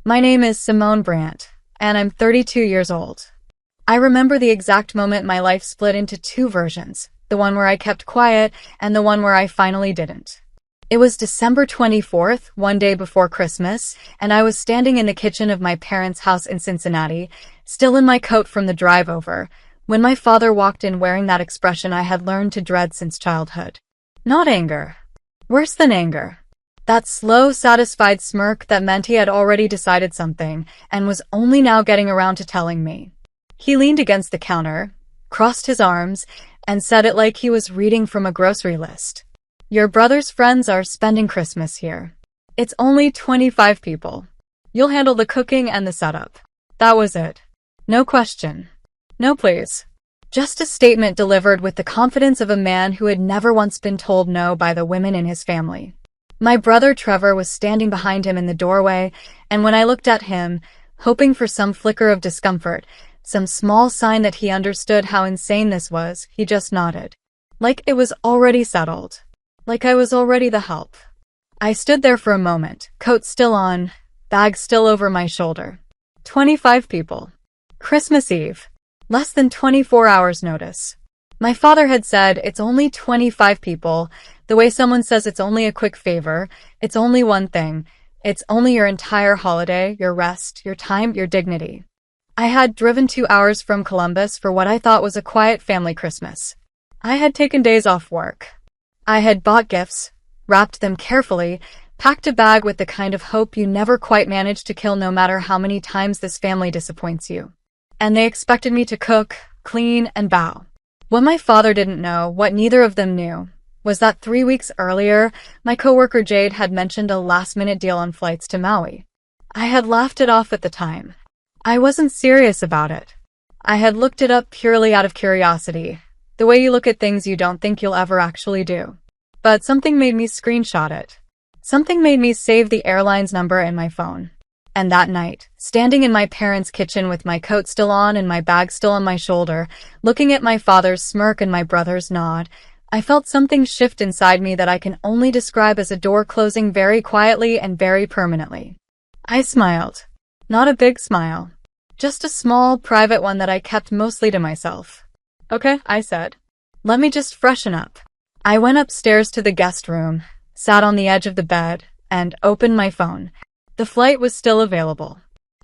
My name is Simone Brandt, and I'm 32 years old. I remember the exact moment my life split into two versions, the one where I kept quiet and the one where I finally didn't. It was December 24th, one day before Christmas, and I was standing in the kitchen of my parents' house in Cincinnati, still in my coat from the drive over, when my father walked in wearing that expression I had learned to dread since childhood. Not anger. Worse than anger. That slow, satisfied smirk that meant he had already decided something and was only now getting around to telling me. He leaned against the counter, crossed his arms, and said it like he was reading from a grocery list. Your brother's friends are spending Christmas here. It's only 25 people. You'll handle the cooking and the setup. That was it. No question. No please. Just a statement delivered with the confidence of a man who had never once been told no by the women in his family. My brother Trevor was standing behind him in the doorway, and when I looked at him, hoping for some flicker of discomfort, some small sign that he understood how insane this was, he just nodded. Like it was already settled. Like I was already the help. I stood there for a moment, coat still on, bag still over my shoulder. 25 people. Christmas Eve. Less than 24 hours notice. My father had said it's only 25 people, the way someone says it's only a quick favor, it's only one thing, it's only your entire holiday, your rest, your time, your dignity. I had driven 2 hours from Columbus for what I thought was a quiet family Christmas. I had taken days off work. I had bought gifts, wrapped them carefully, packed a bag with the kind of hope you never quite manage to kill no matter how many times this family disappoints you. And they expected me to cook, clean, and bow. What my father didn't know, what neither of them knew, was that 3 weeks earlier, my coworker Jade had mentioned a last-minute deal on flights to Maui. I had laughed it off at the time. I wasn't serious about it. I had looked it up purely out of curiosity, the way you look at things you don't think you'll ever actually do. But something made me screenshot it. Something made me save the airline's number in my phone. And that night, standing in my parents' kitchen with my coat still on and my bag still on my shoulder, looking at my father's smirk and my brother's nod, I felt something shift inside me that I can only describe as a door closing very quietly and very permanently. I smiled. Not a big smile. Just a small, private one that I kept mostly to myself. Okay, I said. Let me just freshen up. I went upstairs to the guest room, sat on the edge of the bed, and opened my phone. The flight was still available.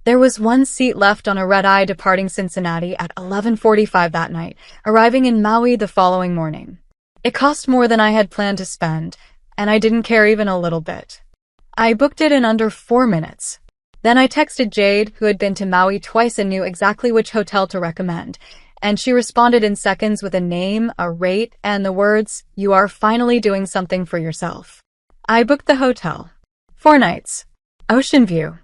There was one seat left on a red-eye departing Cincinnati at 11:45 that night, arriving in Maui the following morning. It cost more than I had planned to spend, and I didn't care even a little bit. I booked it in under 4 minutes. Then I texted Jade, who had been to Maui twice and knew exactly which hotel to recommend, and she responded in seconds with a name, a rate, and the words, "You are finally doing something for yourself." I booked the hotel. 4 nights. Ocean view.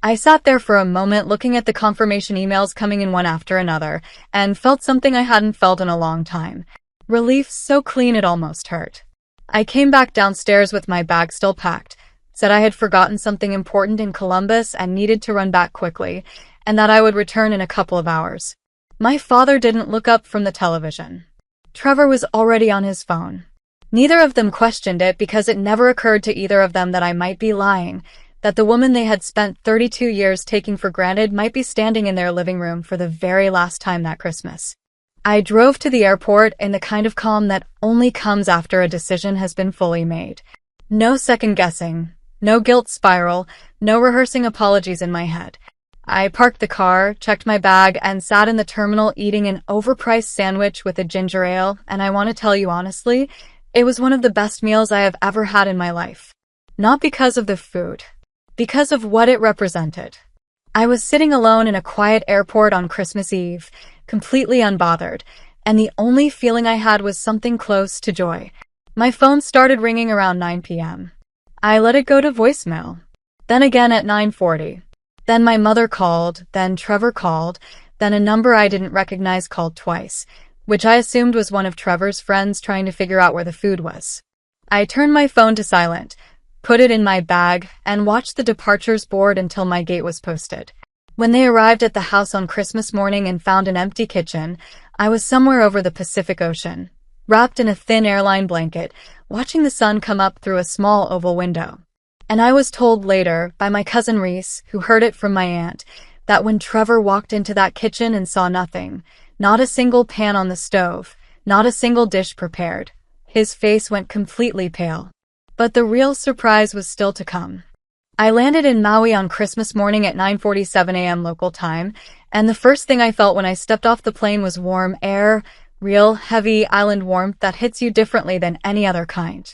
I sat there for a moment looking at the confirmation emails coming in one after another, and felt something I hadn't felt in a long time. Relief so clean it almost hurt. I came back downstairs with my bag still packed, said I had forgotten something important in Columbus and needed to run back quickly, and that I would return in a couple of hours. My father didn't look up from the television. Trevor was already on his phone. Neither of them questioned it because it never occurred to either of them that I might be lying, that the woman they had spent 32 years taking for granted might be standing in their living room for the very last time that Christmas. I drove to the airport in the kind of calm that only comes after a decision has been fully made. No second guessing, no guilt spiral, no rehearsing apologies in my head. I parked the car, checked my bag, and sat in the terminal eating an overpriced sandwich with a ginger ale, and I want to tell you honestly, it was one of the best meals I have ever had in my life. Not because of the food. Because of what it represented. I was sitting alone in a quiet airport on Christmas Eve, completely unbothered, and the only feeling I had was something close to joy. My phone started ringing around 9 p.m. I let it go to voicemail. Then again at 9:40. Then my mother called, then Trevor called, then a number I didn't recognize called twice, which I assumed was one of Trevor's friends trying to figure out where the food was. I turned my phone to silent, put it in my bag, and watched the departures board until my gate was posted. When they arrived at the house on Christmas morning and found an empty kitchen, I was somewhere over the Pacific Ocean, wrapped in a thin airline blanket, watching the sun come up through a small oval window. And I was told later, by my cousin Reese, who heard it from my aunt, that when Trevor walked into that kitchen and saw nothing, not a single pan on the stove, not a single dish prepared, his face went completely pale. But the real surprise was still to come. I landed in Maui on Christmas morning at 9:47 a.m. local time, and the first thing I felt when I stepped off the plane was warm air, real, heavy island warmth that hits you differently than any other kind.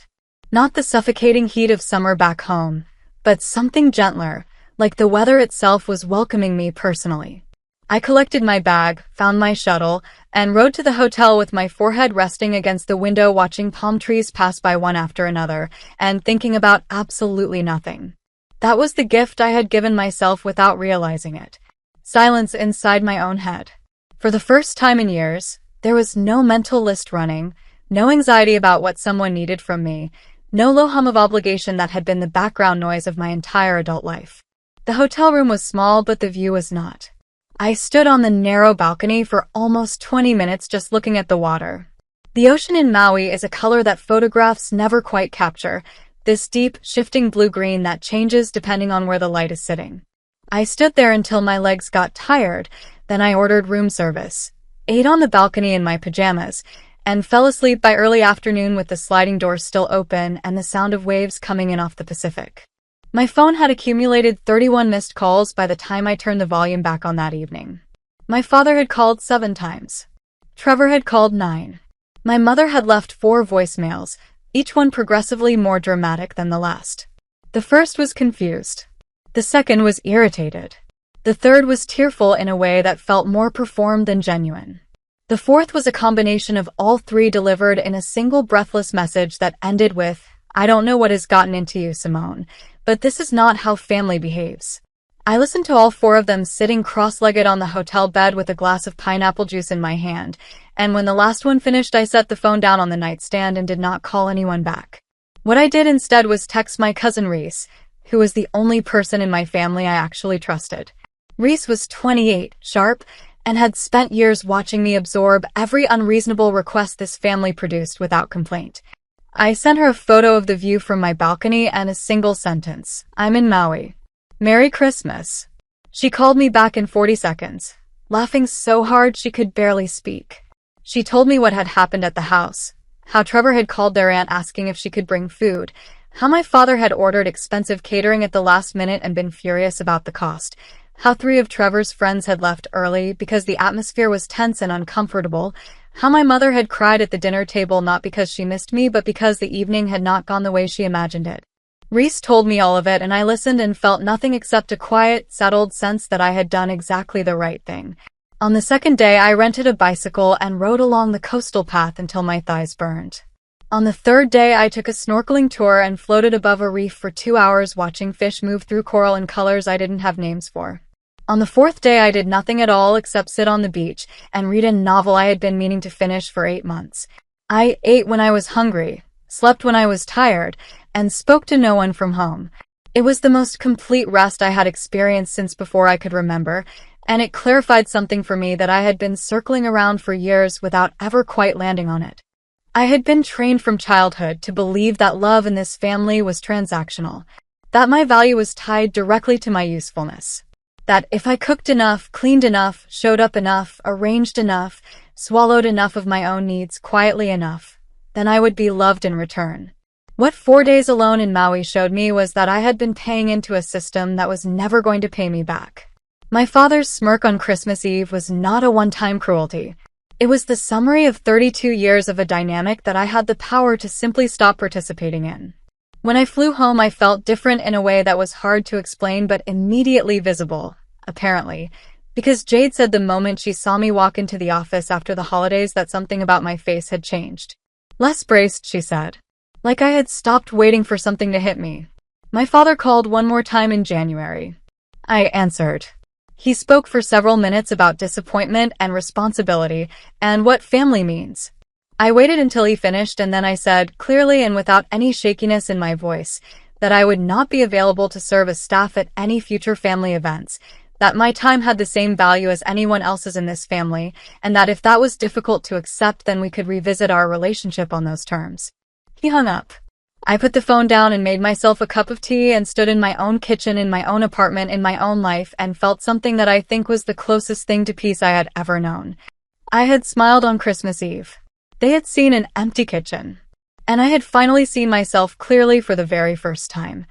Not the suffocating heat of summer back home, but something gentler, like the weather itself was welcoming me personally. I collected my bag, found my shuttle, and rode to the hotel with my forehead resting against the window watching palm trees pass by one after another, and thinking about absolutely nothing. That was the gift I had given myself without realizing it. Silence inside my own head. For the first time in years, there was no mental list running, no anxiety about what someone needed from me, no low hum of obligation that had been the background noise of my entire adult life. The hotel room was small, but the view was not. I stood on the narrow balcony for almost 20 minutes just looking at the water. The ocean in Maui is a color that photographs never quite capture, this deep, shifting blue-green that changes depending on where the light is sitting. I stood there until my legs got tired, then I ordered room service, ate on the balcony in my pajamas, and fell asleep by early afternoon with the sliding doors still open and the sound of waves coming in off the Pacific. My phone had accumulated 31 missed calls by the time I turned the volume back on that evening. My father had called 7 times. Trevor had called 9. My mother had left 4 voicemails, each one progressively more dramatic than the last. The first was confused. The second was irritated. The third was tearful in a way that felt more performed than genuine. The fourth was a combination of all 3 delivered in a single breathless message that ended with, "I don't know what has gotten into you, Simone, but this is not how family behaves." I listened to all 4 of them sitting cross-legged on the hotel bed with a glass of pineapple juice in my hand, and when the last one finished I set the phone down on the nightstand and did not call anyone back. What I did instead was text my cousin Reese, who was the only person in my family I actually trusted. Reese was 28, sharp, and had spent years watching me absorb every unreasonable request this family produced without complaint. I sent her a photo of the view from my balcony and a single sentence, "I'm in Maui. Merry Christmas." She called me back in 40 seconds, laughing so hard she could barely speak. She told me what had happened at the house, how Trevor had called their aunt asking if she could bring food, how my father had ordered expensive catering at the last minute and been furious about the cost, how 3 of Trevor's friends had left early because the atmosphere was tense and uncomfortable, how my mother had cried at the dinner table not because she missed me but because the evening had not gone the way she imagined it. Reese told me all of it and I listened and felt nothing except a quiet, settled sense that I had done exactly the right thing. On the second day, I rented a bicycle and rode along the coastal path until my thighs burned. On the third day, I took a snorkeling tour and floated above a reef for 2 hours watching fish move through coral in colors I didn't have names for. On the fourth day, I did nothing at all except sit on the beach and read a novel I had been meaning to finish for 8 months. I ate when I was hungry, slept when I was tired, and spoke to no one from home. It was the most complete rest I had experienced since before I could remember, and it clarified something for me that I had been circling around for years without ever quite landing on it. I had been trained from childhood to believe that love in this family was transactional, that my value was tied directly to my usefulness, that if I cooked enough, cleaned enough, showed up enough, arranged enough, swallowed enough of my own needs quietly enough, then I would be loved in return. What 4 days alone in Maui showed me was that I had been paying into a system that was never going to pay me back. My father's smirk on Christmas Eve was not a one-time cruelty. It was the summary of 32 years of a dynamic that I had the power to simply stop participating in. When I flew home, I felt different in a way that was hard to explain but immediately visible, apparently, because Jade said the moment she saw me walk into the office after the holidays that something about my face had changed. Less braced, she said. Like I had stopped waiting for something to hit me. My father called one more time in January. I answered. He spoke for several minutes about disappointment and responsibility and what family means. I waited until he finished and then I said, clearly and without any shakiness in my voice, that I would not be available to serve as staff at any future family events, that my time had the same value as anyone else's in this family, and that if that was difficult to accept then we could revisit our relationship on those terms. He hung up. I put the phone down and made myself a cup of tea and stood in my own kitchen, in my own apartment, in my own life, and felt something that I think was the closest thing to peace I had ever known. I had smiled on Christmas Eve. They had seen an empty kitchen. And I had finally seen myself clearly for the very first time.